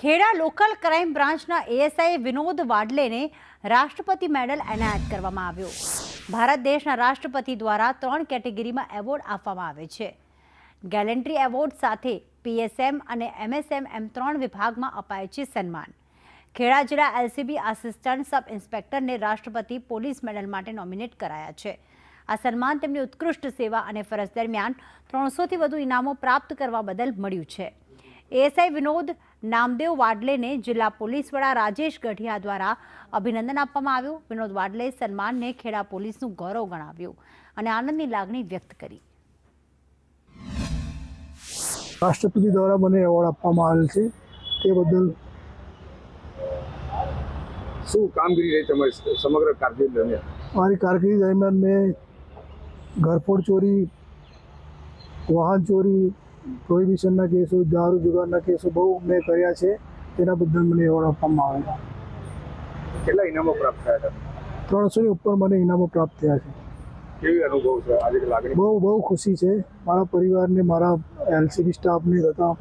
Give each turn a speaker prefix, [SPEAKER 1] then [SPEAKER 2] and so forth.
[SPEAKER 1] Kheda local crime બ્રાન્ચના ASI Vinod વાડલેને રાષ્ટ્રપતિ medal એનાયત કરવામાં આવ્યો। ભારત દેશના રાષ્ટ્રપતિ દ્વારા 3 કેટેગરીમાં એવોર્ડ આપવામાં આવે છે। ગેલેન્ટ્રી એવોર્ડ સાથે પીએસએમ અને એમએસએમ એમ 3 વિભાગમાં અપાય છે સન્માન। ખેડા જિલ્લા એલસીબી આસિસ્ટન્ટ સબ ઇન્સ્પેક્ટરને રાષ્ટ્રપતિ પોલીસ મેડલ માટે નોમિનેટ કરાયા છે। આ સન્માન તેમની ઉત્કૃષ્ટ સેવા અને ફરજ દરમિયાન 300થી વધુ ઇનામો પ્રાપ્ત કરવા બદલ મળ્યું છે। એએસઆઈ વિનોદ નામદેવ વાડલેને જિલ્લા પોલીસ વડા રાજેશ ગઢિયા દ્વારા અભિનંદન આપવામાં આવ્યું। વિનોદ વાડલે સન્માનને ખેડા પોલીસનું ગૌરવ ગણાવ્યું અને આનંદની લાગણી વ્યક્ત કરી।
[SPEAKER 2] રાષ્ટ્રપતિ દ્વારા મને એવોર્ડ આપવામાં આવેલ છે તે બદલ
[SPEAKER 3] શું કામગીરી રહી તમારી સમગ્ર કારકિર્દી દરમિયાન?
[SPEAKER 2] મારી કારકિર્દી દરમિયાન મેં ઘરફોડ ચોરી, વાહન ચોરી, પ્રોહિબિશનના કેસો, દારૂ જુગારના કેસો બહુ મેં કર્યા છે। તેના બદલ મને એવોર્ડ આપવામાં આવેલા।
[SPEAKER 3] કેટલા ઇનામો પ્રાપ્ત થયા હતા?
[SPEAKER 2] 300ની ઉપર મને ઇનામો પ્રાપ્ત થયા છે।
[SPEAKER 3] કેવી અનુભવ છે આજે? લાગણી
[SPEAKER 2] બહુ ખુશી છે મારા પરિવારને, મારા એલસીબી સ્ટાફને તથા